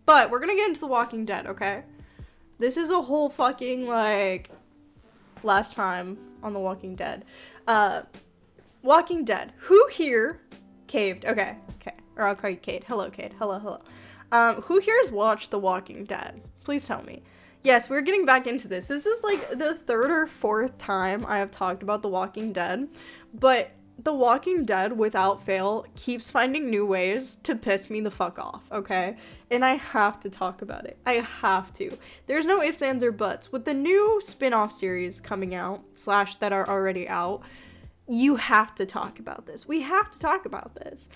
But we're gonna get into The Walking Dead, okay? This is a whole fucking, like, last time on The Walking Dead. Walking Dead. Who here caved? Okay. Or I'll call you Kate. Hello, Kate. Hello. Who here has watched The Walking Dead? Please tell me. Yes, we're getting back into this. This is like the third or fourth time I have talked about The Walking Dead, but The Walking Dead, without fail, keeps finding new ways to piss me the fuck off, okay? And I have to talk about it. I have to. There's no ifs, ands, or buts. With the new spin-off series coming out, / that are already out, you have to talk about this. We have to talk about this.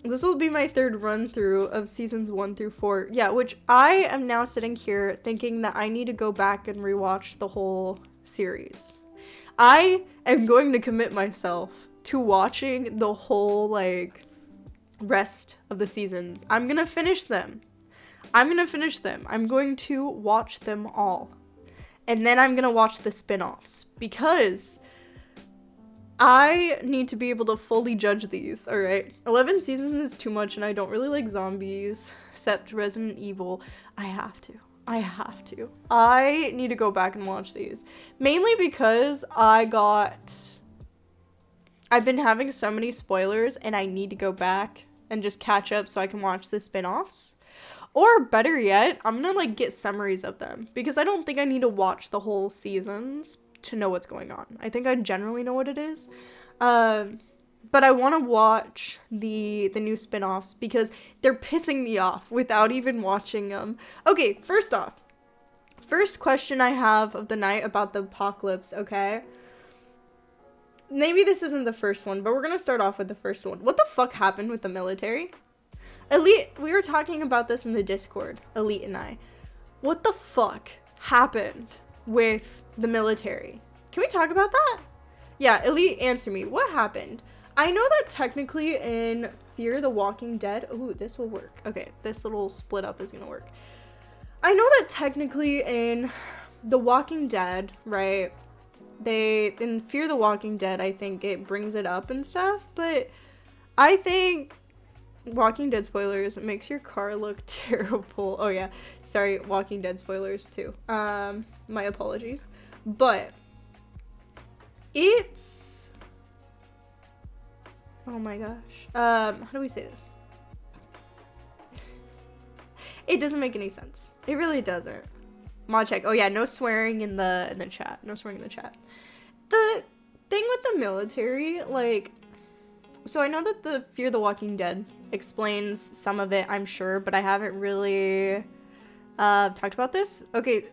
This will be my third run through of seasons 1 through 4. Yeah, which I am now sitting here thinking that I need to go back and rewatch the whole series. I am going to commit myself to watching the whole, like, rest of the seasons. I'm gonna finish them. I'm going to watch them all. And then I'm gonna watch the spin-offs. Because I need to be able to fully judge these, alright? 11 seasons is too much, and I don't really like zombies, except Resident Evil. I have to. I need to go back and watch these. Mainly because I've been having so many spoilers, and I need to go back and just catch up so I can watch the spin-offs. Or better yet, I'm gonna, like, get summaries of them, because I don't think I need to watch the whole seasons to know what's going on. I think I generally know what it is. But I want to watch the new spin-offs because they're pissing me off without even watching them. Okay, first off. First question I have of the night about the apocalypse, okay? Maybe this isn't the first one, but we're going to start off with the first one. What the fuck happened with the military? Elite, we were talking about this in the Discord, Elite and I. What the fuck happened with the military? Can we talk about that? Yeah, Elite, answer me. What happened? I know that technically in Fear the Walking Dead... Ooh, this will work. Okay, this little split up is gonna work. I know that technically in The Walking Dead, right? In Fear the Walking Dead, I think it brings it up and stuff, but I think Walking Dead spoilers, it makes your car look terrible. Oh yeah, sorry, Walking Dead spoilers too. My apologies. But it's... Oh my gosh. How do we say this? It doesn't make any sense. It really doesn't. Mod check. Oh yeah, no swearing in the chat. No swearing in the chat. The thing with the military, like... So I know that the Fear the Walking Dead explains some of it, I'm sure, but I haven't really talked about this. Okay,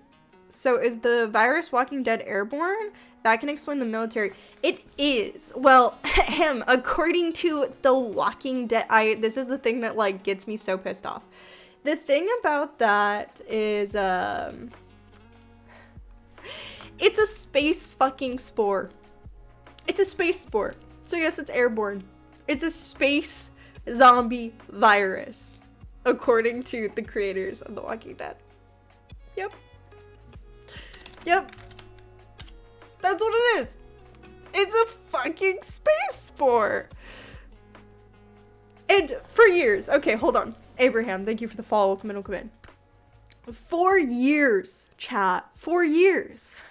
so is the virus Walking Dead airborne? That can explain the military. It is. Well, according to The Walking Dead, this is the thing that, like, gets me so pissed off. The thing about that is, it's a space fucking spore. It's a space spore. So yes, it's airborne. It's a space zombie virus, according to the creators of The Walking Dead. Yep. That's what it is. It's a fucking space spore. And for years, okay, hold on. Abraham, thank you for the follow. Welcome in. 4 years, chat. 4 years.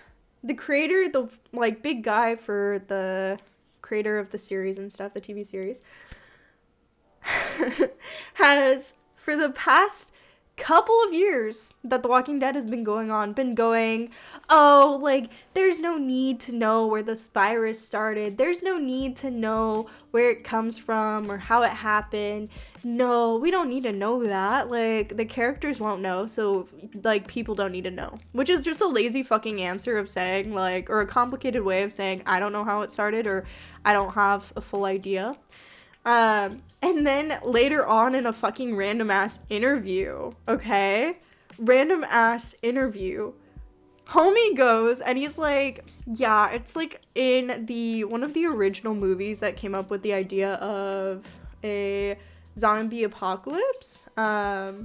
The creator, the, like, big guy for the creator of the series and stuff, the TV series, has, for the past couple of years that The Walking Dead has been going, oh, like, there's no need to know where this virus started. There's no need to know where it comes from or how it happened. No, we don't need to know that. Like, the characters won't know, so, like, people don't need to know. Which is just a lazy fucking answer of saying, like, or a complicated way of saying, I don't know how it started, or I don't have a full idea. And then later on in a fucking random ass interview, okay? Random ass interview. Homie goes and he's like, yeah, it's like in one of the original movies that came up with the idea of a zombie apocalypse. I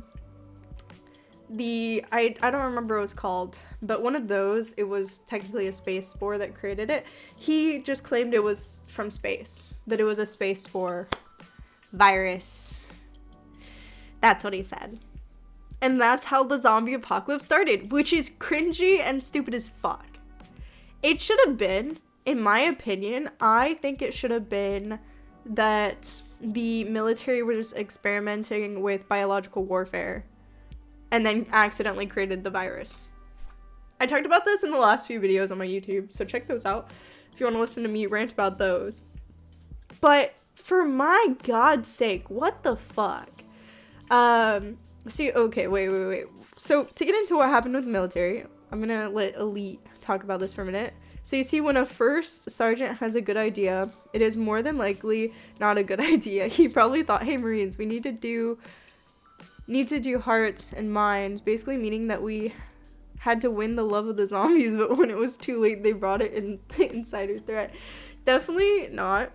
don't remember what it was called, but one of those, it was technically a space spore that created it. He just claimed it was from space, that it was a space spore virus. That's what he said. And that's how the zombie apocalypse started, which is cringy and stupid as fuck. It should have been, in my opinion, I think it should have been that the military was experimenting with biological warfare and then accidentally created the virus. I talked about this in the last few videos on my YouTube, so check those out if you want to listen to me rant about those. But for my God's sake, what the fuck? Okay, wait. So to get into what happened with the military, I'm gonna let Elite talk about this for a minute. So you see, when a first sergeant has a good idea, it is more than likely not a good idea. He probably thought, hey, Marines, we need to do hearts and minds, basically meaning that we had to win the love of the zombies, but when it was too late, they brought it in the insider threat. Definitely not.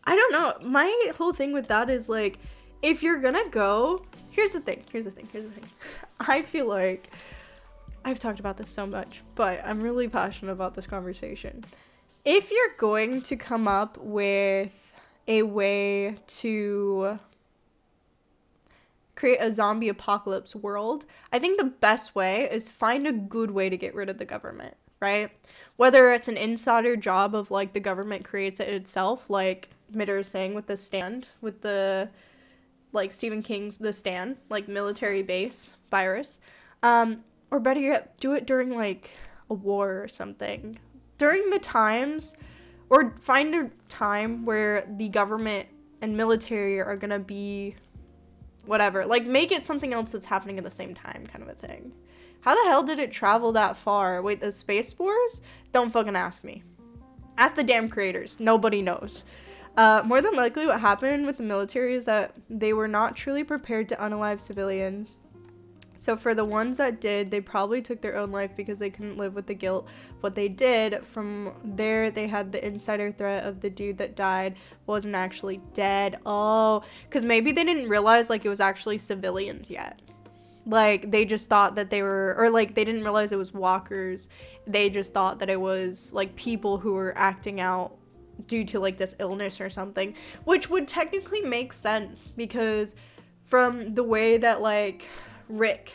I don't know. My whole thing with that is, like, if you're gonna go, here's the thing. I feel like I've talked about this so much, but I'm really passionate about this conversation. If you're going to come up with a way to create a zombie apocalypse world, I think the best way is find a good way to get rid of the government, right? Whether it's an insider job of, like, the government creates it itself, like Mitter is saying with The Stand, with the, like, Stephen King's The Stand, like, military base virus, or better yet, do it during, like, a war or something. During the times, or find a time where the government and military are gonna be whatever. Like, make it something else that's happening at the same time, kind of a thing. How the hell did it travel that far? Wait, the Space Force? Don't fucking ask me. Ask the damn creators. Nobody knows. More than likely what happened with the military is that they were not truly prepared to unalive civilians. So for the ones that did, they probably took their own life because they couldn't live with the guilt of what they did. From there, they had the insider threat of the dude that died wasn't actually dead. Oh, because maybe they didn't realize, like, it was actually civilians yet. Like, they just thought that they were, or, like, they didn't realize it was walkers. They just thought that it was, like, people who were acting out due to, like, this illness or something, which would technically make sense because from the way that, like, Rick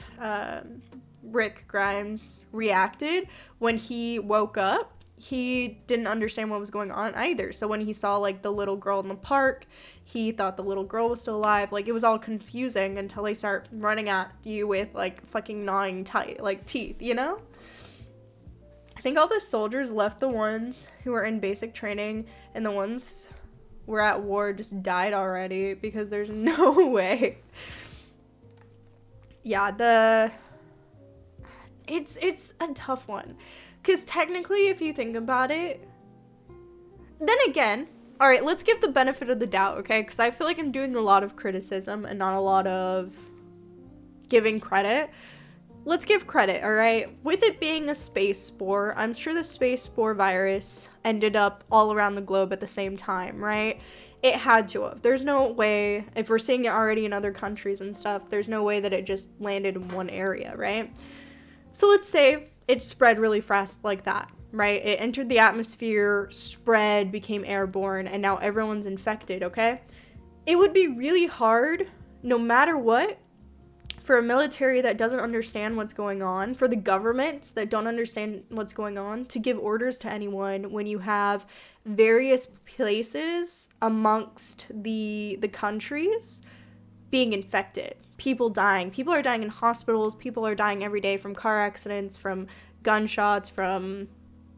Grimes reacted when he woke up, he didn't understand what was going on either. So when he saw, like, the little girl in the park, he thought the little girl was still alive. Like, it was all confusing until they start running at you with, like, fucking gnawing teeth, you know? I think all the soldiers left the ones who were in basic training, and the ones who were at war just died already because there's no way. Yeah, it's a tough one. Because technically, if you think about it, then again, all right, let's give the benefit of the doubt, okay? Because I feel like I'm doing a lot of criticism and not a lot of giving credit. Let's give credit, all right? With it being a space spore, I'm sure the space spore virus ended up all around the globe at the same time, right? It had to have. There's no way, if we're seeing it already in other countries and stuff, there's no way that it just landed in one area, right? So let's say it spread really fast like that, right? It entered the atmosphere, spread, became airborne, and now everyone's infected, okay? It would be really hard, no matter what, for a military that doesn't understand what's going on, for the governments that don't understand what's going on, to give orders to anyone when you have various places amongst the countries being infected. People dying. People are dying in hospitals. People are dying every day from car accidents, from gunshots, from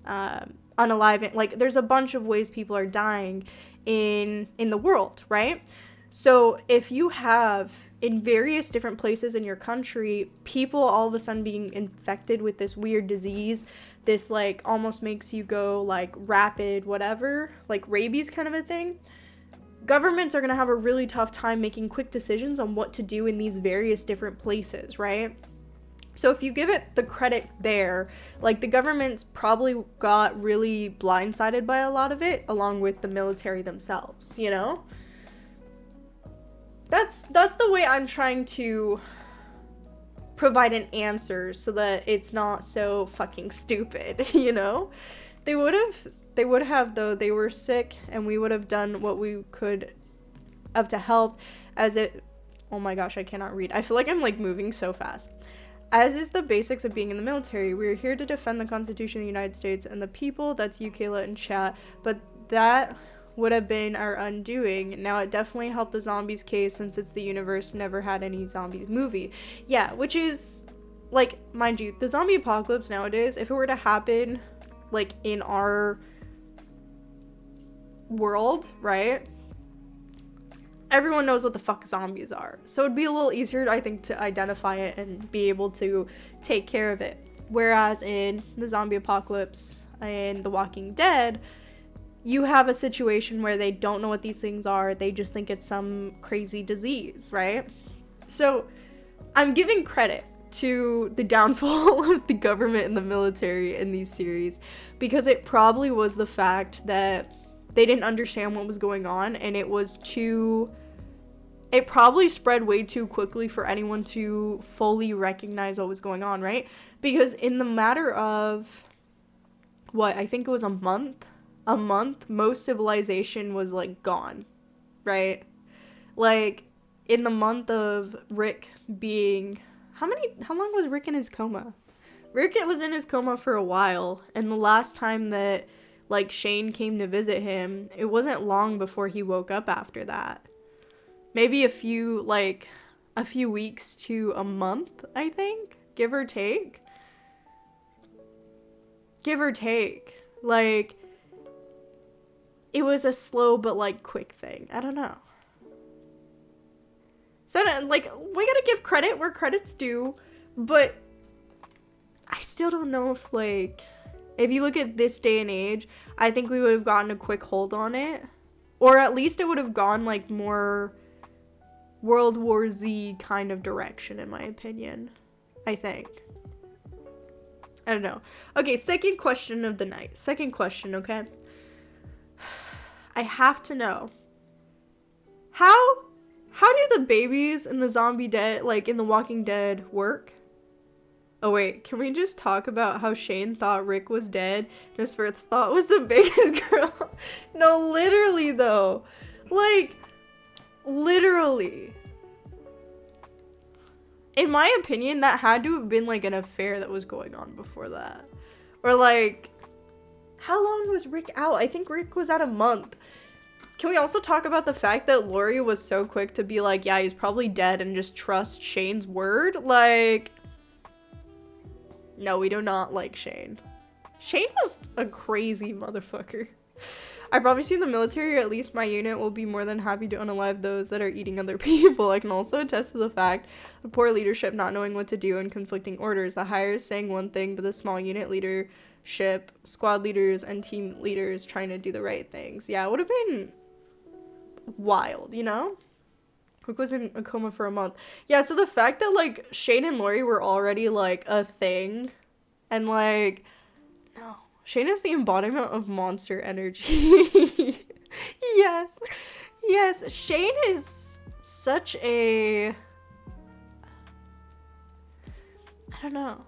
unaliving. Like, there's a bunch of ways people are dying in the world, right? So if you have, in various different places in your country, people all of a sudden being infected with this weird disease, this, like, almost makes you go, like, rapid whatever, like rabies kind of a thing, governments are going to have a really tough time making quick decisions on what to do in these various different places, right? So if you give it the credit there, like, the government's probably got really blindsided by a lot of it, along with the military themselves, you know? That's the way I'm trying to provide an answer so that it's not so fucking stupid, you know? They would have, though. They were sick, and we would have done what we could have to help, as it Oh my gosh, I cannot read. I feel like I'm like moving so fast. As is the basics of being in the military, we are here to defend the Constitution of the United States and the people. That's you, Kayla, and chat. But that would have been our undoing. Now, it definitely helped the zombies case since it's the universe never had any zombies movie. Yeah, which is, like, mind you, the zombie apocalypse nowadays, if it were to happen, like, in our world, right? Everyone knows what the fuck zombies are. So it'd be a little easier, I think, to identify it and be able to take care of it. Whereas in the zombie apocalypse and The Walking Dead, you have a situation where they don't know what these things are. They just think it's some crazy disease, right? So I'm giving credit to the downfall of the government and the military in these series because it probably was the fact that they didn't understand what was going on, and it probably spread way too quickly for anyone to fully recognize what was going on, right? Because in the matter of, I think it was a month, most civilization was, like, gone, right? Like, in the month of Rick being, how long was Rick in his coma? Rick was in his coma for a while, and the last time that, like, Shane came to visit him, it wasn't long before he woke up after that. Maybe a few weeks to a month, I think, give or take. Like, it was a slow but, like, quick thing. I don't know. So, like, we gotta give credit where credit's due, but I still don't know if, like, if you look at this day and age, I think we would have gotten a quick hold on it. Or at least it would have gone, like, more World War Z kind of direction, in my opinion. I think. I don't know. Okay, second question of the night. Second question, okay? I have to know. How do the babies in the zombie dead, like, in The Walking Dead work? Oh wait, can we just talk about how Shane thought Rick was dead and his first thought was the biggest girl? No, literally though. Like, literally. In my opinion, that had to have been, like, an affair that was going on before that. Or, like, how long was Rick out? I think Rick was out a month. Can we also talk about the fact that Lori was so quick to be like, yeah, he's probably dead, and just trust Shane's word? Like, no, we do not like Shane. Shane was a crazy motherfucker. I promise you in the military, or at least my unit, will be more than happy to unalive those that are eating other people. I can also attest to the fact of poor leadership, not knowing what to do, and conflicting orders. The hires saying one thing, but the small unit leadership, squad leaders, and team leaders trying to do the right things. Yeah, it would have been wild, you know? Hook was in a coma for a month. Yeah, so the fact that, like, Shane and Lori were already, like, a thing, and, like, no. Shane is the embodiment of monster energy. Yes. Yes, Shane is such a... I don't know.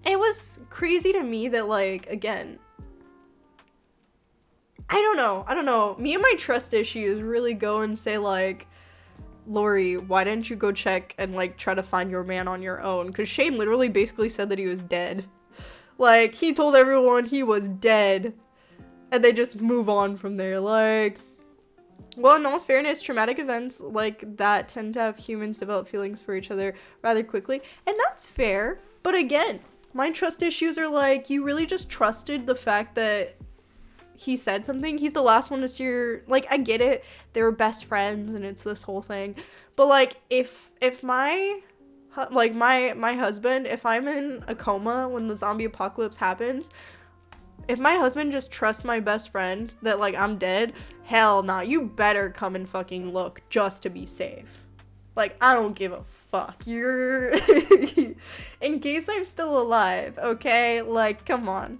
It was crazy to me that, like, again... I don't know. Me and my trust issues really go and say, like, Lori, why didn't you go check and, like, try to find your man on your own? Because Shane literally basically said that he was dead. Like, he told everyone he was dead. And they just move on from there. Like, well, in all fairness, traumatic events like that tend to have humans develop feelings for each other rather quickly. And that's fair. But again, my trust issues are like, you really just trusted the fact that he said something. He's the last one to see your, like, I get it, they were best friends and it's this whole thing, but, like, if my husband, if I'm in a coma when the zombie apocalypse happens, if my husband just trusts my best friend that, like, I'm dead, hell nah, you better come and fucking look just to be safe. Like, I don't give a fuck. You're in case I'm still alive, okay? Like, come on.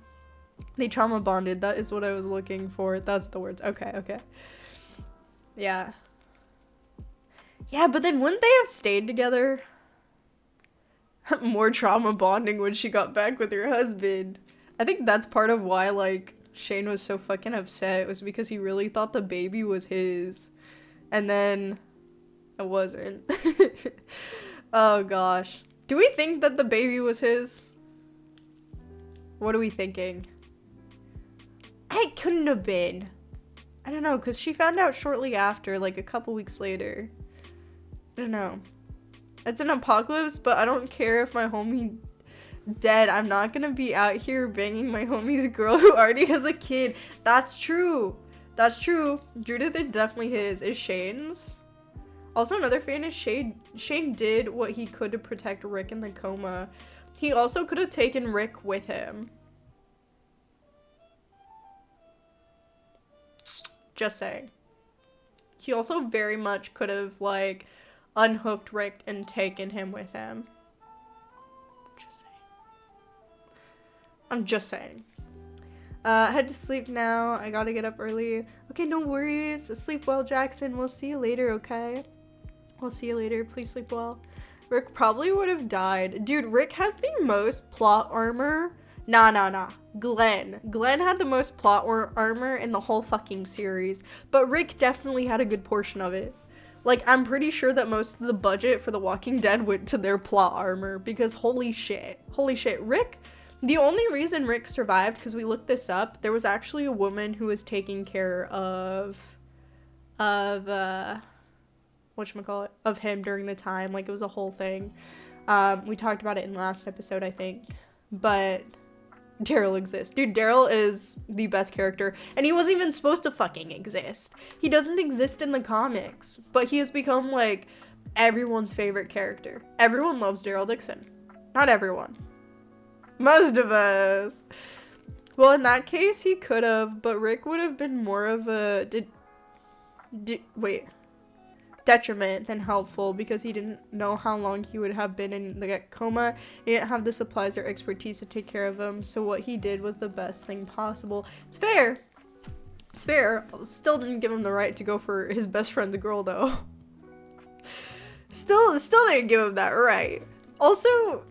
They trauma bonded. That is what I was looking for. That's the words. Okay. Yeah. Yeah, but then wouldn't they have stayed together? More trauma bonding when she got back with her husband. I think that's part of why, like, Shane was so fucking upset. It was because he really thought the baby was his. And then It wasn't. Oh gosh. Do we think that the baby was his? What are we thinking? It couldn't have been. I don't know, because she found out shortly after, like a couple weeks later. I don't know. It's an apocalypse, but I don't care if my homie dead. I'm not gonna be out here banging my homie's girl who already has a kid. That's true. That's true. Judith is definitely his. Is Shane's? Also, another fan is Shane. Shane did what he could to protect Rick in the coma. He also could have taken Rick with him. Just saying. He also very much could have, like, unhooked Rick and taken him with him. Just saying. I'm just saying. Head to sleep now. I gotta get up early. Okay, no worries. Sleep well, Jackson. We'll see you later, okay? We'll see you later. Please sleep well. Rick probably would have died. Dude, Rick has the most plot armor. Nah. Glenn had the most plot armor in the whole fucking series. But Rick definitely had a good portion of it. Like, I'm pretty sure that most of the budget for The Walking Dead went to their plot armor. Because holy shit. Rick... The only reason Rick survived, because we looked this up, there was actually a woman who was taking care of him during the time. Like, it was a whole thing. We talked about it in last episode, I think. But Daryl exists. Dude, Daryl is the best character. And he wasn't even supposed to fucking exist. He doesn't exist in the comics. But he has become, like, everyone's favorite character. Everyone loves Daryl Dixon. Not everyone. Most of us. Well, in that case, he could have, but Rick would have been more of a detriment than helpful, because he didn't know how long he would have been in the coma. He didn't have the supplies or expertise to take care of him, so what he did was the best thing possible. It's fair. Still didn't give him the right to go for his best friend, the girl, though. Still didn't give him that right. Also,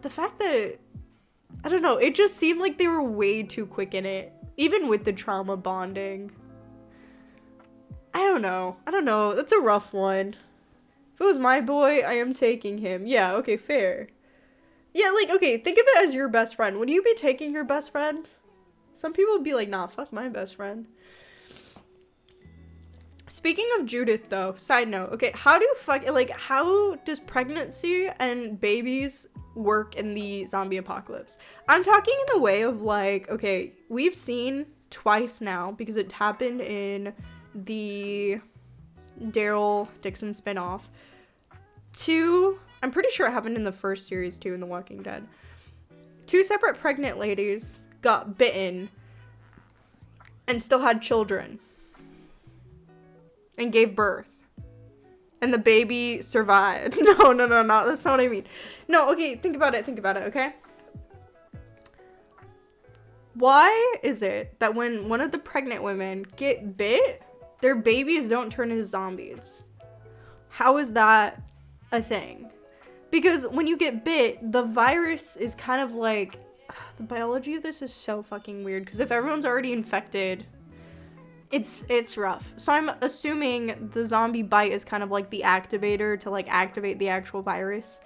the fact that, I don't know, it just seemed like they were way too quick in it. Even with the trauma bonding. I don't know. That's a rough one. If it was my boy, I am taking him. Yeah, okay, fair. Yeah, like, okay, think of it as your best friend. Would you be taking your best friend? Some people would be like, nah, fuck my best friend. Speaking of Judith, though, side note, okay, how does pregnancy and babies work in the zombie apocalypse? I'm talking in the way of, like, okay, we've seen twice now, because it happened in the Daryl Dixon spinoff. I'm pretty sure it happened in the first series, too, in The Walking Dead. 2 separate pregnant ladies got bitten and still had children. And gave birth. And the baby survived. No, that's not what I mean. No, okay, think about it, okay? Why is it that when one of the pregnant women get bit, their babies don't turn into zombies? How is that a thing? Because when you get bit, the virus is kind of like... The biology of this is so fucking weird, because if everyone's already infected... It's rough. So I'm assuming the zombie bite is kind of like the activator to, like, activate the actual virus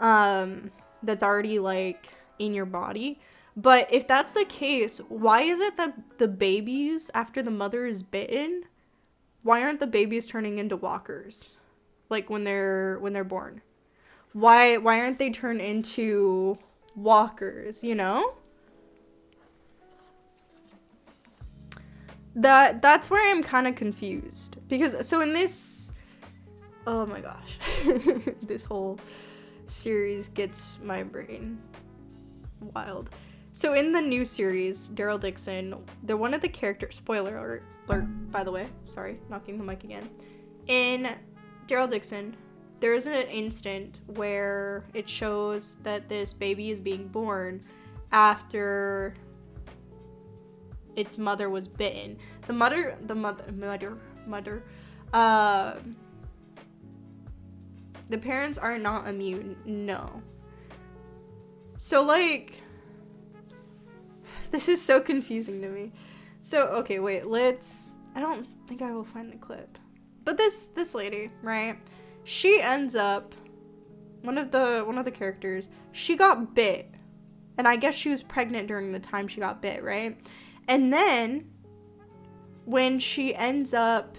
that's already, like, in your body. But if that's the case, why is it that the babies, after the mother is bitten, why aren't the babies turning into walkers? Like, when they're born? Why aren't they turned into walkers, you know? That's where I'm kind of confused, because so in this, oh my gosh, this whole series gets my brain wild. So in the new series, Daryl Dixon, they're one of the characters, spoiler alert, by the way, sorry, knocking the mic again. In Daryl Dixon, there is an instant where it shows that this baby is being born after its mother was bitten. The parents are not immune, no. So, like, this is so confusing to me. So, okay, wait, I don't think I will find the clip. But this lady, right? She ends up, one of the characters, she got bit. And I guess she was pregnant during the time she got bit, right? And then when she ends up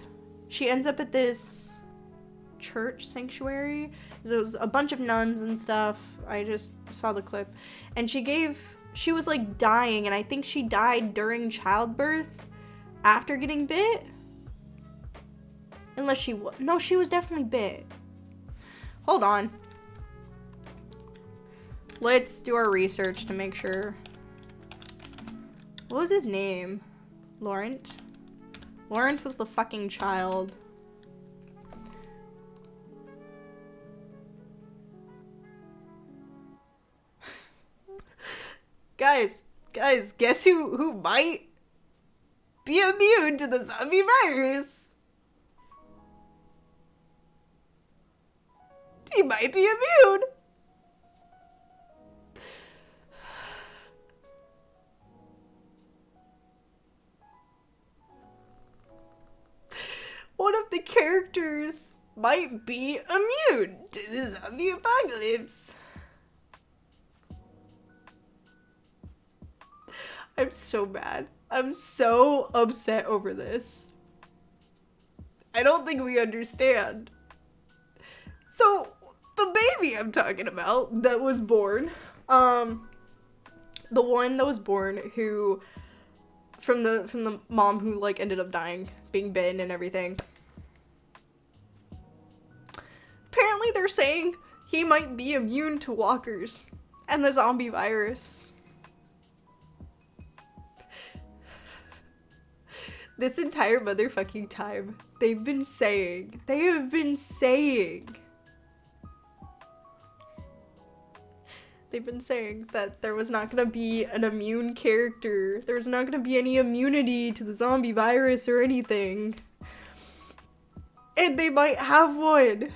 at this church sanctuary. There was a bunch of nuns and stuff. I just saw the clip. And she was like dying, and I think she died during childbirth after getting bit. Unless no, she was definitely bit. Hold on. Let's do our research to make sure. What was his name? Laurent? Laurent was the fucking child. Guys, guess who might be immune to the zombie virus? He might be immune. One of the characters might be immune to the zombie apocalypse. I'm so mad. I'm so upset over this. I don't think we understand. So, the baby I'm talking about that was born, the one that was born who, from the mom who, like, ended up dying, being bitten and everything. Apparently they're saying he might be immune to walkers and the zombie virus. This entire motherfucking time, they have been saying that there was not gonna be an immune character. There was not gonna be any immunity to the zombie virus or anything. And they might have one.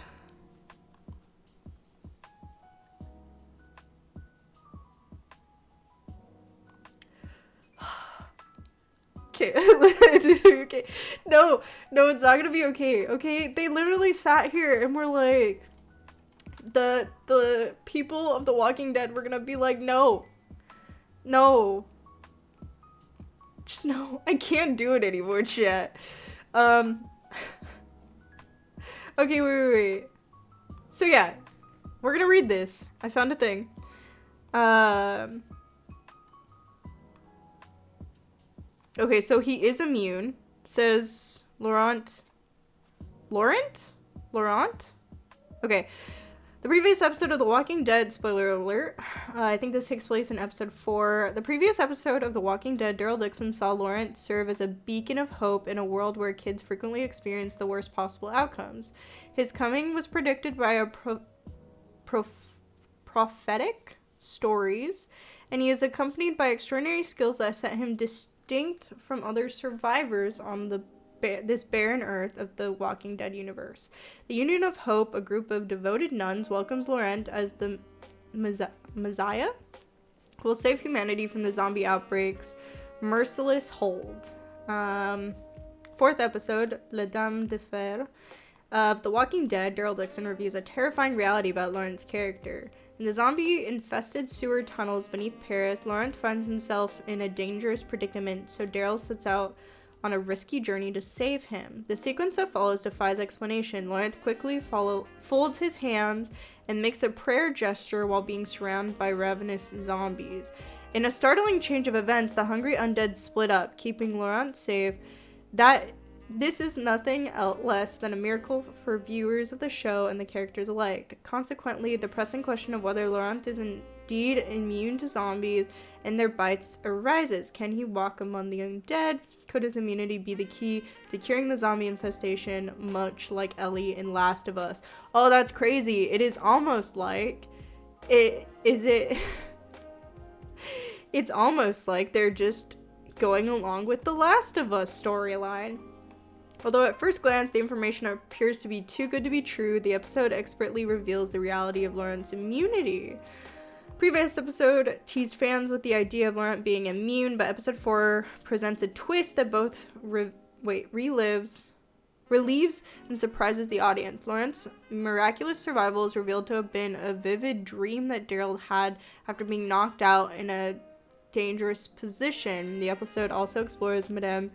Okay. Okay. No, it's not gonna be okay. Okay, they literally sat here and were like, the people of The Walking Dead were gonna be like, no, just no. I can't do it anymore, chat. Okay, wait. So yeah, we're gonna read this. I found a thing. Okay, so he is immune, says Laurent? Okay. The previous episode of The Walking Dead, spoiler alert, I think this takes place in episode 4. The previous episode of The Walking Dead, Daryl Dixon saw Laurent serve as a beacon of hope in a world where kids frequently experience the worst possible outcomes. His coming was predicted by a prophetic stories, and he is accompanied by extraordinary skills that set him distinct from other survivors on this barren earth of the Walking Dead universe. The Union of Hope, a group of devoted nuns, welcomes Laurent as the Messiah who will save humanity from the zombie outbreak's merciless hold. Fourth episode, La Dame de Fer, of The Walking Dead, Daryl Dixon reviews a terrifying reality about Laurent's character. In the zombie-infested sewer tunnels beneath Paris, Laurent finds himself in a dangerous predicament, so Daryl sets out on a risky journey to save him. The sequence that follows defies explanation. Laurent quickly folds his hands and makes a prayer gesture while being surrounded by ravenous zombies. In a startling change of events, the hungry undead split up, keeping Laurent safe. This is nothing less than a miracle for viewers of the show and the characters alike. Consequently, the pressing question of whether Laurent is indeed immune to zombies and their bites arises. Can he walk among the undead? Could his immunity be the key to curing the zombie infestation, much like Ellie in Last of Us? Oh, that's crazy. It is almost like... It's almost like they're just going along with the Last of Us storyline. Although at first glance the information appears to be too good to be true, the episode expertly reveals the reality of Laurent's immunity. Previous episode teased fans with the idea of Laurent being immune, but episode 4 presents a twist that both relives relieves and surprises the audience. Laurent's miraculous survival is revealed to have been a vivid dream that Daryl had after being knocked out in a dangerous position. The episode also explores Madame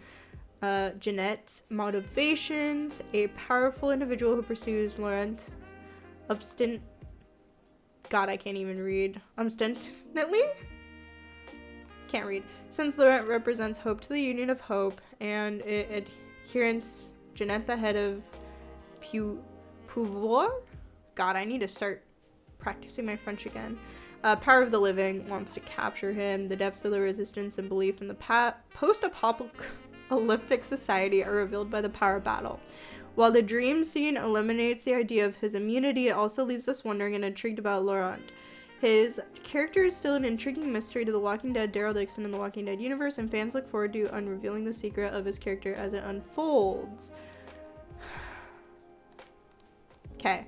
Jeanette's motivations, a powerful individual who pursues Laurent obstinately? Can't read. Since Laurent represents hope to the Union of Hope and adherents, Jeanette, the head of Pouvoir? God, I need to start practicing my French again. Power of the Living wants to capture him. The depths of the resistance and belief in the post-apocalyptic society are revealed by the power battle. While the dream scene eliminates the idea of his immunity, it also leaves us wondering and intrigued about Laurent. His character is still an intriguing mystery to The Walking Dead, Daryl Dixon in The Walking Dead universe, and fans look forward to unrevealing the secret of his character as it unfolds. Okay,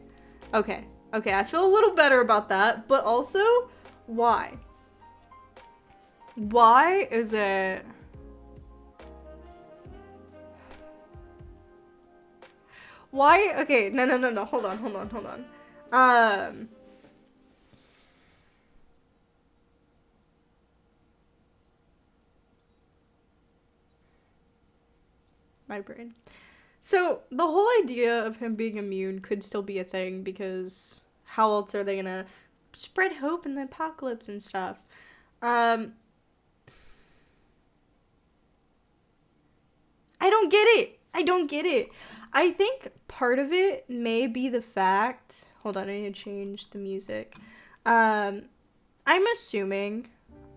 I feel a little better about that, but also, why? Why is it... Why? Okay, no, hold on. My brain. So, the whole idea of him being immune could still be a thing, because how else are they gonna spread hope in the apocalypse and stuff? I don't get it. I think part of it may be the fact... Hold on, I need to change the music. I'm assuming...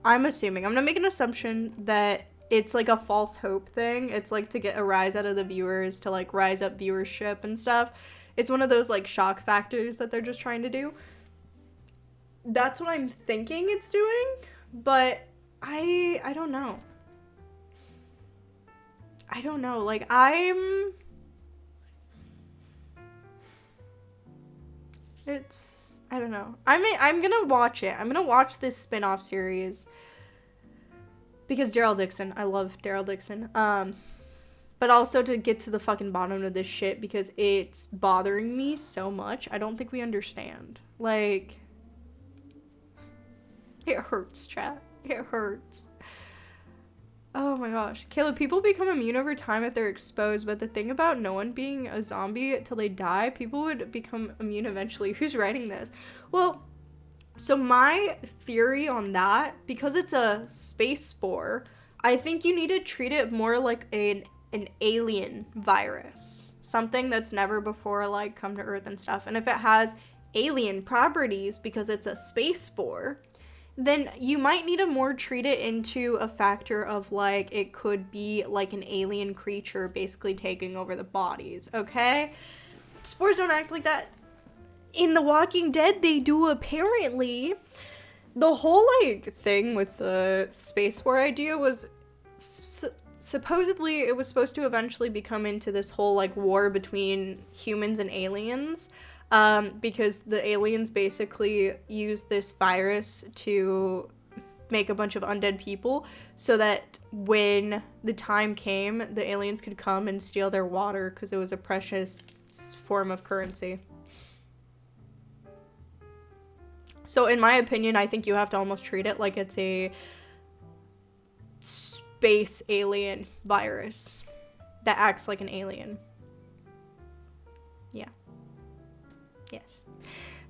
I'm gonna make an assumption that it's like a false hope thing. It's like to get a rise out of the viewers, to like rise up viewership and stuff. It's one of those like shock factors that they're just trying to do. That's what I'm thinking it's doing, but I don't know. Like, I don't know. I'm gonna watch it. I'm gonna watch this spin-off series. Because Daryl Dixon. I love Daryl Dixon. But also to get to the fucking bottom of this shit, because it's bothering me so much. I don't think we understand. Like, it hurts, chat. It hurts. Oh my gosh. Caleb, people become immune over time if they're exposed, but the thing about no one being a zombie till they die, people would become immune eventually. Who's writing this? Well, so my theory on that, because it's a space spore, I think you need to treat it more like an alien virus. Something that's never before, like, come to Earth and stuff. And if it has alien properties because it's a space spore, then you might need to more treat it into a factor of, like, it could be, like, an alien creature basically taking over the bodies, okay? Spores don't act like that. In The Walking Dead, they do, apparently. The whole, like, thing with the space spore idea was... supposedly, it was supposed to eventually become into this whole, like, war between humans and aliens. Because the aliens basically used this virus to make a bunch of undead people so that when the time came, the aliens could come and steal their water because it was a precious form of currency. So in my opinion, I think you have to almost treat it like it's a space alien virus that acts like an alien. Yeah. Yes.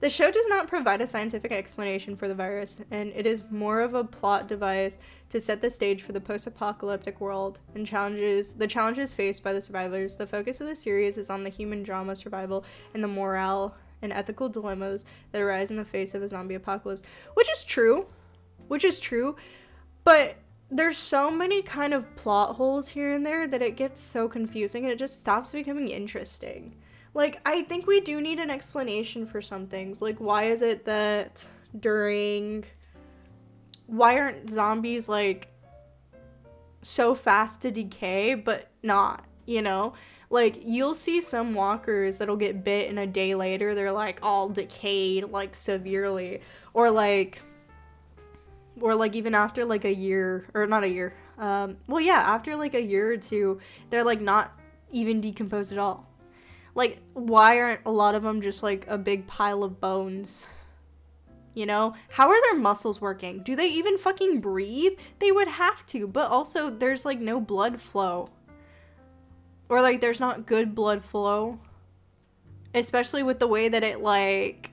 The show does not provide a scientific explanation for the virus, and it is more of a plot device to set the stage for the post-apocalyptic world and the challenges faced by the survivors. The focus of the series is on the human drama, survival, and the moral and ethical dilemmas that arise in the face of a zombie apocalypse, which is true, but there's so many kind of plot holes here and there that it gets so confusing and it just stops becoming interesting. Like, I think we do need an explanation for some things. Like, why is it that why aren't zombies, like, so fast to decay, but not, you know? Like, you'll see some walkers that'll get bit and a day later they're, like, all decayed, like, severely. Or, like, even after, like, a year, or not a year. Well, yeah, after, like, a year or two, they're, like, not even decompose at all? Like, why aren't a lot of them just like a big pile of bones? You know? How are their muscles working? Do they even fucking breathe? They would have to, but also there's like no blood flow. Or like there's not good blood flow. Especially with the way that it like,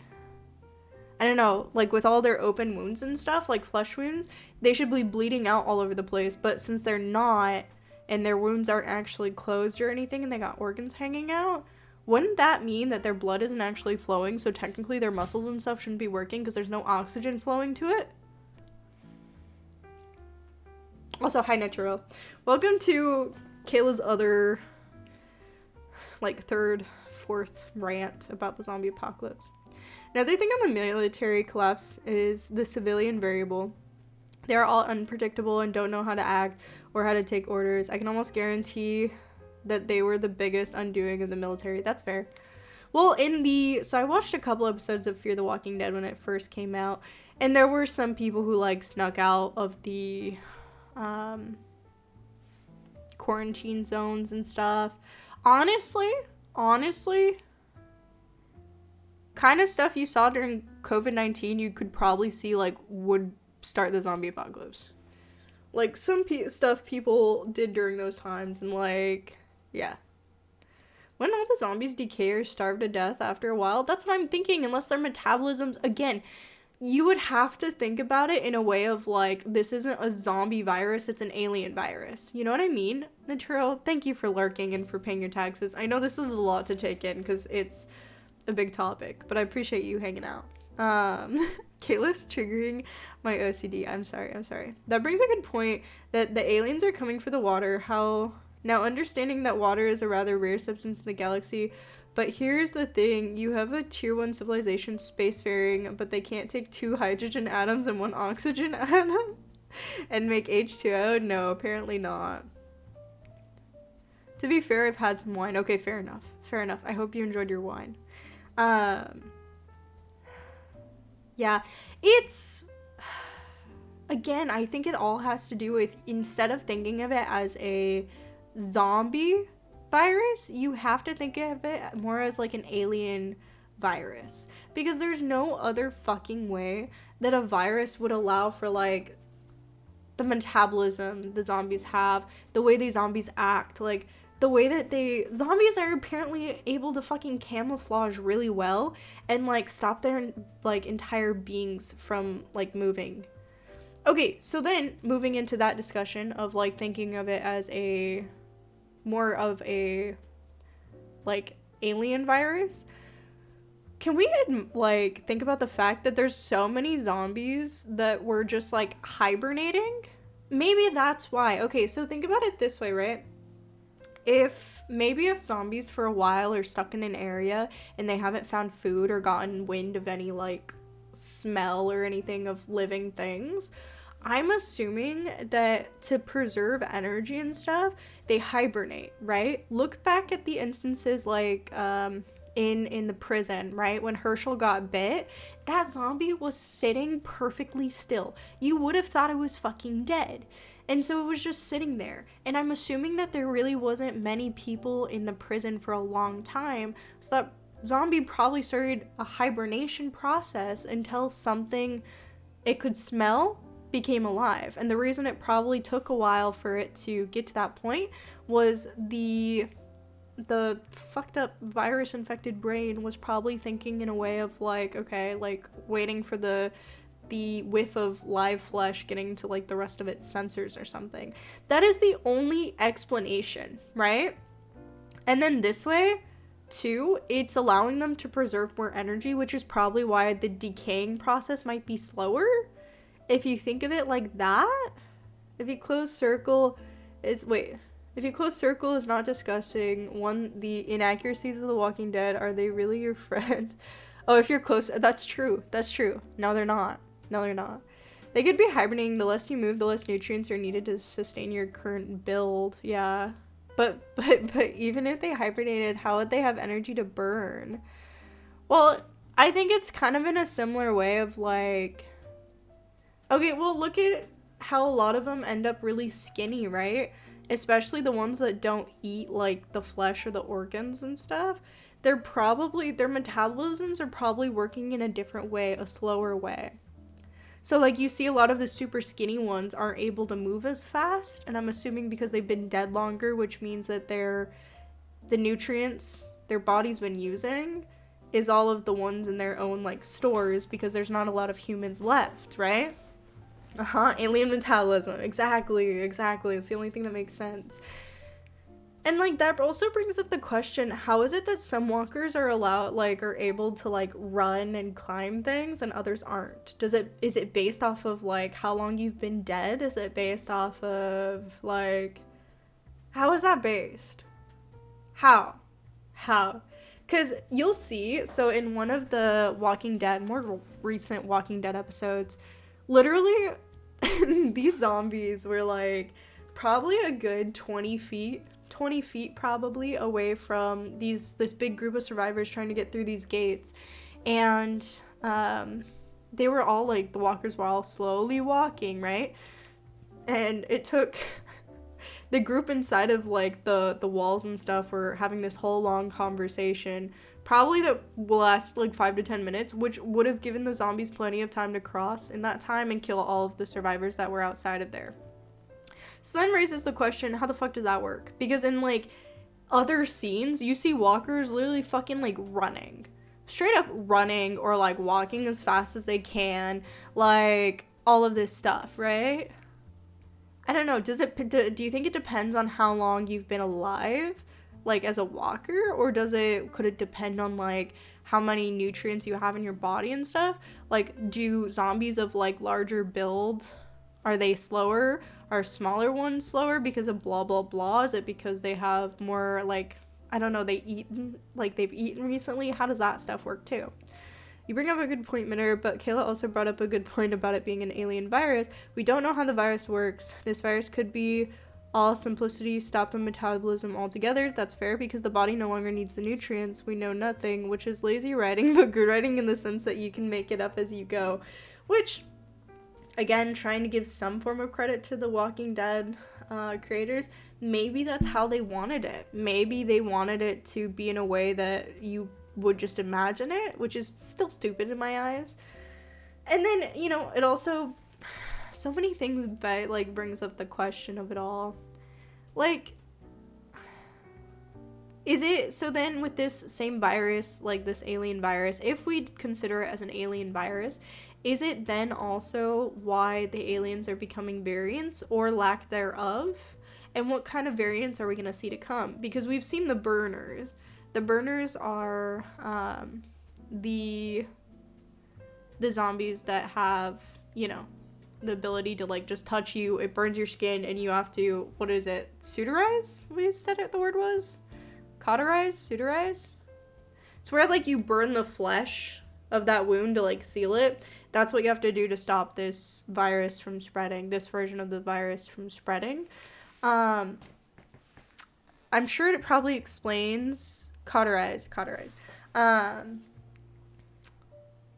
I don't know, like with all their open wounds and stuff, like flesh wounds, they should be bleeding out all over the place. But since they're not, and their wounds aren't actually closed or anything, and they got organs hanging out, wouldn't that mean that their blood isn't actually flowing? So technically their muscles and stuff shouldn't be working because there's no oxygen flowing to it? Also, hi Netero. Welcome to Kayla's other, like, third, fourth rant about the zombie apocalypse. Another thing on the military collapse is the civilian variable. They're all unpredictable and don't know how to act or how to take orders. I can almost guarantee that they were the biggest undoing of the military. That's fair. Well, so I watched a couple episodes of Fear the Walking Dead when it first came out, and there were some people who, like, snuck out of the, quarantine zones and stuff. Honestly, kind of stuff you saw during COVID-19, you could probably see, like, would start the zombie apocalypse. Like, some stuff people did during those times, and, like, yeah. Wouldn't all the zombies decay or starve to death after a while? That's what I'm thinking, unless their metabolisms, again, you would have to think about it in a way of, like, this isn't a zombie virus, it's an alien virus. You know what I mean? Naturo, thank you for lurking and for paying your taxes. I know this is a lot to take in, because it's a big topic, but I appreciate you hanging out. Kayla's triggering my OCD. I'm sorry. That brings a good point that the aliens are coming for the water. Now, understanding that water is a rather rare substance in the galaxy, but here's the thing, you have a tier 1 civilization spacefaring, but they can't take 2 hydrogen atoms and 1 oxygen atom and make H2O? No, apparently not. To be fair, I've had some wine. Okay, fair enough. I hope you enjoyed your wine. Yeah, it's, again, I think it all has to do with, instead of thinking of it as a zombie virus, you have to think of it more as like an alien virus, because there's no other fucking way that a virus would allow for, like, the metabolism the zombies have, the way these zombies act, like, the way that zombies are apparently able to fucking camouflage really well and, like, stop their, like, entire beings from, like, moving. Okay, so then moving into that discussion of, like, thinking of it as more of a, like, alien virus, can we, like, think about the fact that there's so many zombies that were just, like, hibernating? Maybe that's why. Okay, so think about it this way, right? If zombies for a while are stuck in an area and they haven't found food or gotten wind of any, like, smell or anything of living things, I'm assuming that to preserve energy and stuff, they hibernate, right? Look back at the instances, like, in the prison, right? When Herschel got bit, that zombie was sitting perfectly still. You would have thought it was fucking dead. And so it was just sitting there. And I'm assuming that there really wasn't many people in the prison for a long time, so that zombie probably started a hibernation process until something it could smell became alive. And the reason it probably took a while for it to get to that point was the fucked up virus infected brain was probably thinking in a way of, like, okay, like, waiting for the whiff of live flesh getting to, like, the rest of its sensors or something. That is the only explanation, right? And then this way, too, it's allowing them to preserve more energy, which is probably why the decaying process might be slower. If you think of it like that, if you close circle is not discussing the inaccuracies of The Walking Dead, are they really your friends? Oh, if you're close, that's true. No, they're not. They could be hibernating. The less you move, the less nutrients are needed to sustain your current build. Yeah. But even if they hibernated, how would they have energy to burn? Well, I think it's kind of in a similar way of, like, okay, well, look at how a lot of them end up really skinny, right? especially the ones that don't eat like the flesh or the organs and stuff, their metabolisms are probably working in a different way, a slower way. So like you see a lot of the super skinny ones aren't able to move as fast, and I'm assuming because they've been dead longer, which means that the nutrients their body's been using is all of the ones in their own like stores, because there's not a lot of humans left, right? Alien metabolism. Exactly. It's the only thing that makes sense. And like that also brings up the question, how is it that some walkers are able to like run and climb things and others aren't? Is it based off of like how long you've been dead? Is it based off of like, how is that based? How? Because you'll see, so in one of the Walking Dead, more recent Walking Dead episodes, literally these zombies were like probably a good 20 feet probably away from this big group of survivors trying to get through these gates. And they were all like, the walkers were all slowly walking, right? And it took the group inside of like the walls and stuff were having this whole long conversation, probably that will last like 5 to 10 minutes, which would have given the zombies plenty of time to cross in that time and kill all of the survivors that were outside of there. So then raises the question, how the fuck does that work? Because in like other scenes, you see walkers literally fucking like running, straight up running, or like walking as fast as they can, like all of this stuff, right? I don't know, do you think it depends on how long you've been alive, like as a walker, or could it depend on like how many nutrients you have in your body and stuff? Like, do zombies of like larger build, are they slower? Are smaller ones slower because of blah blah blah? Is it because they have more like, I don't know, they've eaten recently? How does that stuff work too? You bring up a good point, Minner, but Kayla also brought up a good point about it being an alien virus. We don't know how the virus works. This virus could be all simplicity, stop the metabolism altogether. That's fair, because the body no longer needs the nutrients. We know nothing, which is lazy writing, but good writing in the sense that you can make it up as you go. Which, again, trying to give some form of credit to the Walking Dead creators, maybe that's how they wanted it. Maybe they wanted it to be in a way that you would just imagine it, which is still stupid in my eyes. And then, you know, it also, so many things like brings up the question of it all. Like, is it, so then with this same virus, like this alien virus, if we consider it as an alien virus, is it then also why the aliens are becoming variants or lack thereof? And what kind of variants are we going to see to come? Because we've seen the burners. The burners are the zombies that have, you know, the ability to like just touch you, it burns your skin, and you have to, what is it, suterize? We said it, the word was? Cauterize? Suterize? It's where like you burn the flesh of that wound to like seal it. That's what you have to do to stop this virus from spreading, this version of the virus from spreading. I'm sure it probably explains cauterize.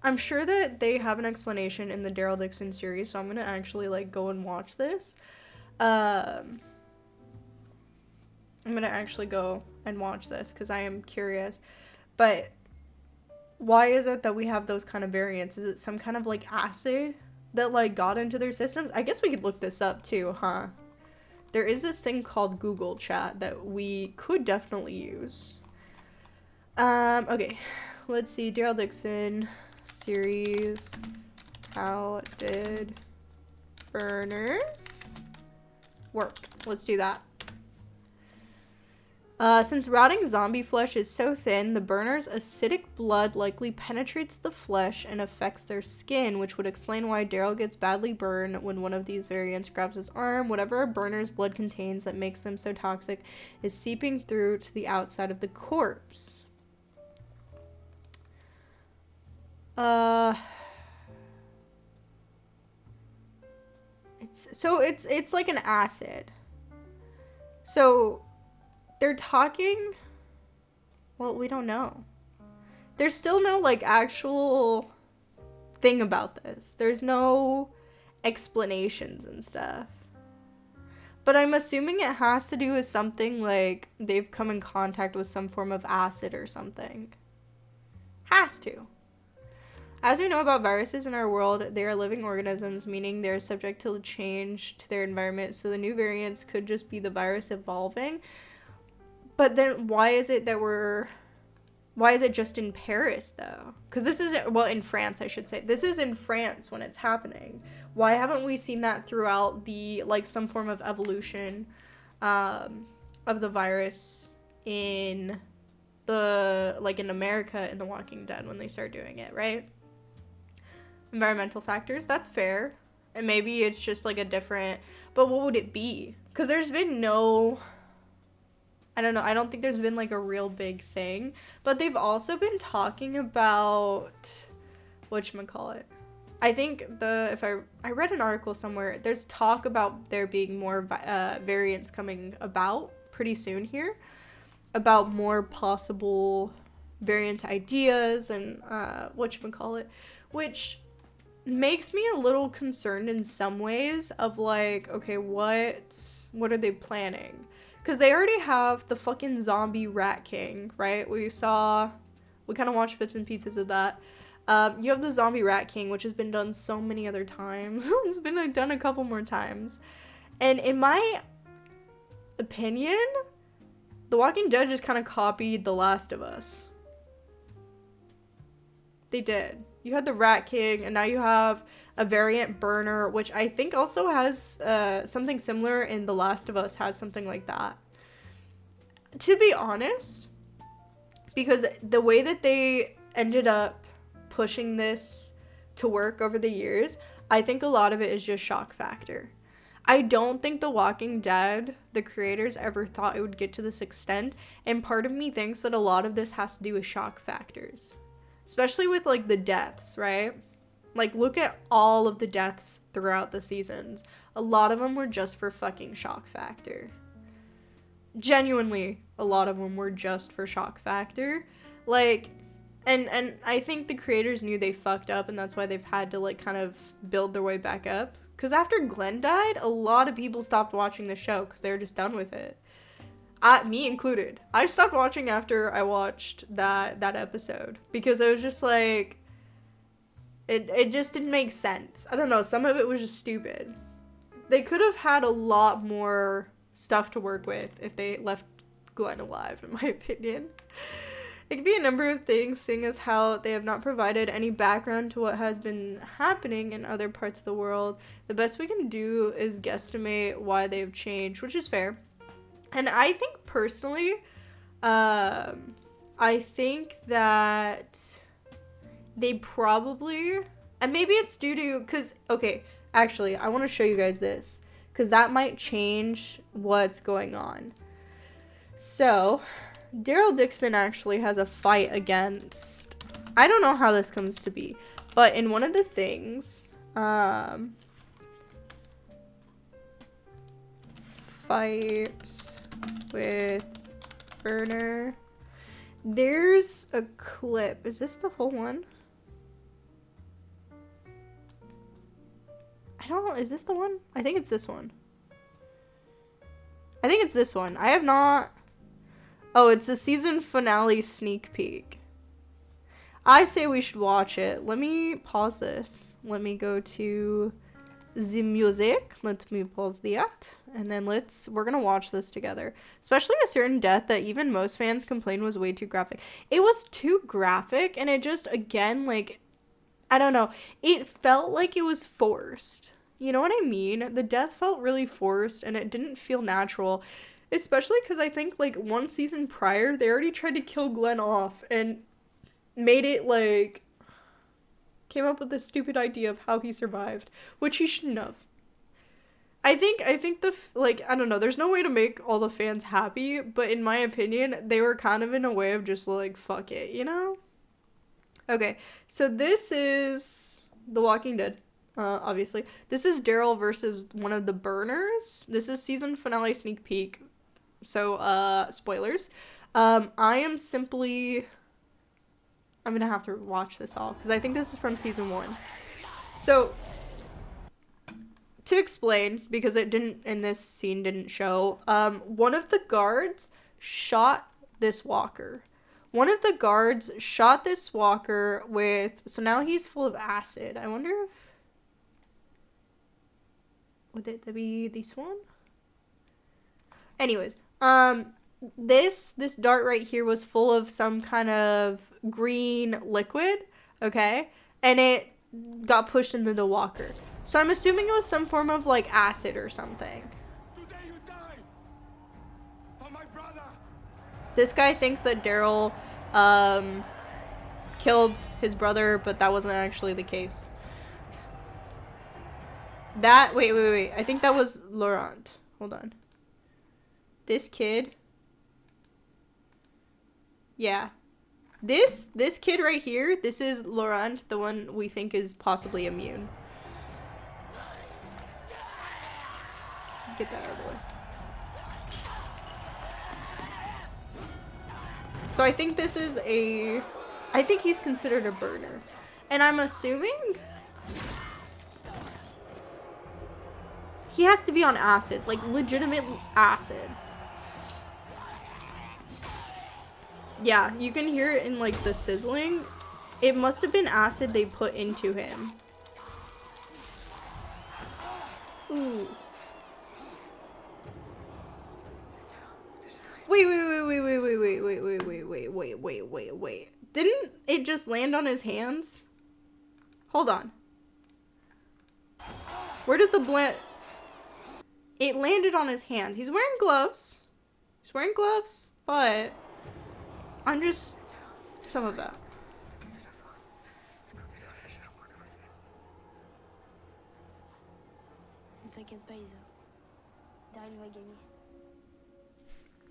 I'm sure that they have an explanation in the Daryl Dixon series, so I'm gonna actually like go and watch this. I'm gonna actually go and watch this because I am curious. But why is it that we have those kind of variants? Is it some kind of like acid that like got into their systems? I guess we could look this up too, huh? There is this thing called Google Chat that we could definitely use. Okay, let's see, Daryl Dixon series, how did burners work? Let's do that. Since rotting zombie flesh is so thin, the burner's acidic blood likely penetrates the flesh and affects their skin, which would explain why Daryl gets badly burned when one of these variants grabs his arm. Whatever a burner's blood contains that makes them so toxic is seeping through to the outside of the corpse. It's like an acid. So they're talking, well, we don't know. There's still no like actual thing about this. There's no explanations and stuff. But I'm assuming it has to do with something like they've come in contact with some form of acid or something. Has to. As we know about viruses in our world, they are living organisms, meaning they're subject to change to their environment, so the new variants could just be the virus evolving. But then why is it just in Paris, though? Because this is, well, in France, I should say. This is in France when it's happening. Why haven't we seen that throughout the, like, some form of evolution of the virus in the, like, in America in The Walking Dead when they start doing it, right? Environmental factors, that's fair. And maybe it's just, like, a different, but what would it be? Because there's been no, I don't know, I don't think there's been, like, a real big thing. But they've also been talking about, whatchamacallit? I think if I read an article somewhere, there's talk about there being more variants coming about pretty soon here. About more possible variant ideas and, whatchamacallit? Which makes me a little concerned in some ways of, like, okay, what are they planning? Because they already have the fucking zombie Rat King, right? We kind of watched bits and pieces of that. You have the zombie Rat King, which has been done so many other times. It's been, like, done a couple more times. And in my opinion, The Walking Dead just kind of copied The Last of Us. They did. You had the Rat King, and now you have a variant burner, which I think also has something similar in The Last of Us, has something like that. To be honest, because the way that they ended up pushing this to work over the years, I think a lot of it is just shock factor. I don't think The Walking Dead, the creators, ever thought it would get to this extent, and part of me thinks that a lot of this has to do with shock factors. Especially with, like, the deaths, right? Like, look at all of the deaths throughout the seasons. A lot of them were just for fucking shock factor. Genuinely, a lot of them were just for shock factor. Like, and I think the creators knew they fucked up, and that's why they've had to, like, kind of build their way back up. Because after Glenn died, a lot of people stopped watching the show because they were just done with it. Me included. I stopped watching after I watched that episode because it was just like it just didn't make sense. I don't know, some of it was just stupid. They could have had a lot more stuff to work with if they left Glenn alive, in my opinion. It could be a number of things, seeing as how they have not provided any background to what has been happening in other parts of the world. The best we can do is guesstimate why they've changed, which is fair. And I think personally, I think that they probably, and maybe it's due to, because, okay, actually, I want to show you guys this, because that might change what's going on. So, Daryl Dixon actually has a fight against, I don't know how this comes to be, but in one of the things, fight with burner, there's a clip. Is this the whole one? I don't know. Is this the one? I think it's this one. I think it's this one. I have not. Oh, it's the season finale sneak peek. I say we should watch it. Let me pause this. Let me go to the music. Let me pause that. And then we're gonna watch this together. Especially a certain death that even most fans complained was way too graphic. It was too graphic, and it just, again, like, I don't know. It felt like it was forced. You know what I mean? The death felt really forced, and it didn't feel natural. Especially because I think, like, one season prior, they already tried to kill Glenn off, and made it, like, came up with this stupid idea of how he survived, which he shouldn't have. I think I don't know, there's no way to make all the fans happy, but in my opinion, they were kind of in a way of just, like, fuck it, you know? Okay, so this is The Walking Dead, obviously. This is Daryl versus one of the burners. This is season finale sneak peek, so, spoilers. I'm gonna have to watch this all, because I think this is from season 1. So, to explain, because it didn't, in this scene didn't show, one of the guards shot this walker. One of the guards shot this walker with, so now he's full of acid. I wonder if, would it be this one? Anyways, this dart right here was full of some kind of green liquid, okay? And it got pushed into the walker. So I'm assuming it was some form of, like, acid or something. Today you die for my brother. This guy thinks that Daryl, killed his brother, but that wasn't actually the case. That, wait. I think that was Laurent. Hold on. This kid. Yeah. This kid right here, this is Laurent, the one we think is possibly immune. Get that out of the way. So I think this is I think he's considered a burner. And I'm assuming he has to be on acid, like legitimate acid. Yeah, you can hear it in like the sizzling. It must have been acid they put into him. Ooh. Wait. Didn't it just land on his hands? Hold on. Where does the blend? It landed on his hands. He's wearing gloves. But I'm just some of that.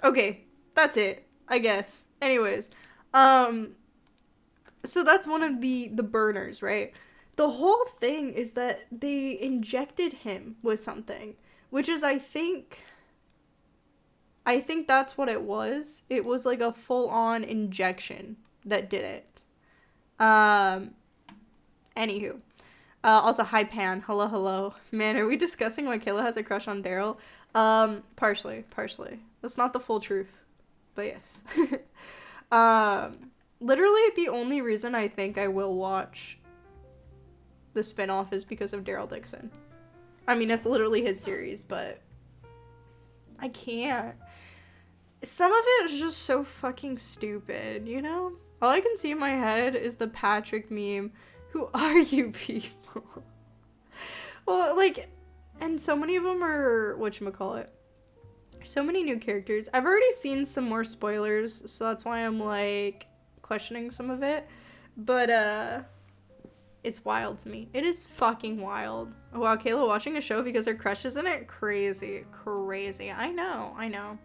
Okay, that's it, I guess. Anyways, so that's one of the burners, right? The whole thing is that they injected him with something, which is, I think that's what it was. It was like a full-on injection that did it. Anywho. Also, hi, Pan. Hello. Man, are we discussing why Kayla has a crush on Daryl? Partially. That's not the full truth. But yes. Literally, the only reason I think I will watch the spinoff is because of Daryl Dixon. I mean, it's literally his series, but I can't. Some of it is just so fucking stupid, you know? All I can see in my head is the Patrick meme. Who are you people? Well, like, and so many of them are, whatchamacallit, so many new characters. I've already seen some more spoilers, so that's why I'm, like, questioning some of it. But, it's wild to me. It is fucking wild. Oh, wow, Kayla watching a show because her crush is in it? Crazy. I know.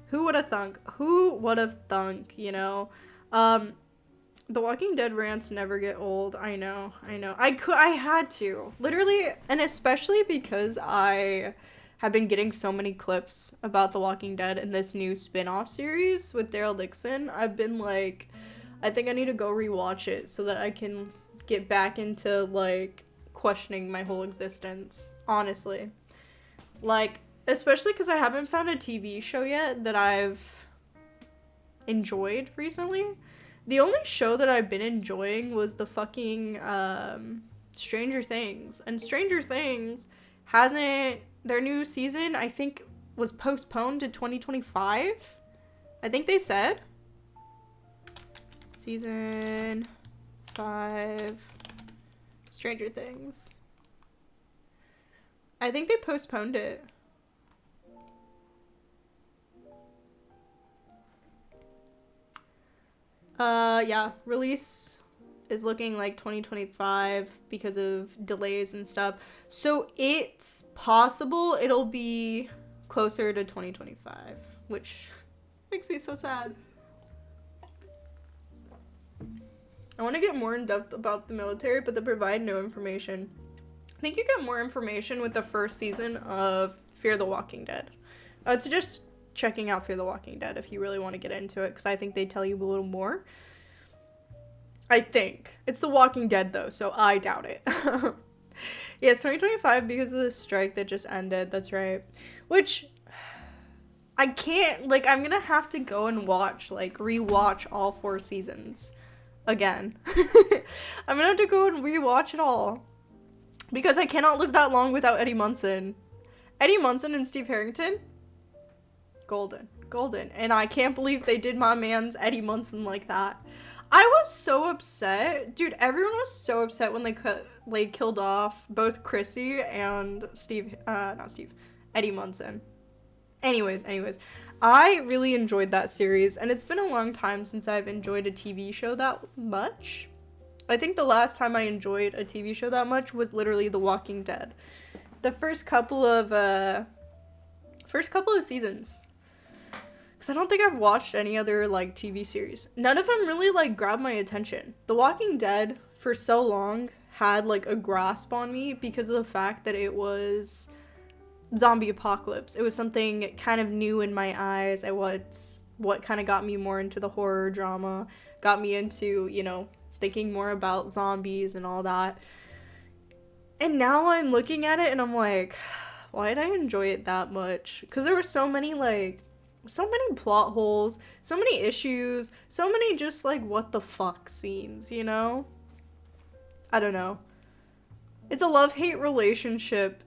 Who would have thunk, you know? The Walking Dead rants never get old. I know. I had to. Literally, and especially because I have been getting so many clips about The Walking Dead in this new spin-off series with Daryl Dixon. I've been like, I think I need to go rewatch it so that I can get back into, like, questioning my whole existence. Honestly. Like, especially because I haven't found a TV show yet that I've enjoyed recently. The only show that I've been enjoying was the fucking, Stranger Things. And Stranger Things hasn't, their new season, I think, was postponed to 2025. I think they said. Season 5. Stranger Things. I think they postponed it. Yeah, release is looking like 2025 because of delays and stuff. So it's possible it'll be closer to 2025, which makes me so sad. I want to get more in depth about the military, but they provide no information. I think you get more information with the first season of Fear the Walking Dead. It's just checking out Fear the Walking Dead if you really want to get into it, because I think they tell you a little more. I think. It's The Walking Dead, though, so I doubt it. Yes, 2025 because of the strike that just ended. That's right. Which I can't, like, I'm gonna have to go and watch, like, rewatch all 4 seasons again. I'm gonna have to go and rewatch it all because I cannot live that long without Eddie Munson. Eddie Munson and Steve Harrington, golden, golden. And I can't believe they did my man's Eddie Munson like that. I was so upset. Dude, everyone was so upset when they killed off both Chrissy and Eddie Munson. Anyways, I really enjoyed that series, and it's been a long time since I've enjoyed a TV show that much. I think the last time I enjoyed a TV show that much was literally The Walking Dead. The first couple of seasons. Because I don't think I've watched any other, like, TV series. None of them really, like, grabbed my attention. The Walking Dead, for so long, had, like, a grasp on me because of the fact that it was zombie apocalypse. It was something kind of new in my eyes. It was what kind of got me more into the horror drama, got me into, you know, thinking more about zombies and all that. And now I'm looking at it and I'm like, why did I enjoy it that much? Because there were so many plot holes, so many issues, so many just, like, what the fuck scenes, you know? I don't know. It's a love-hate relationship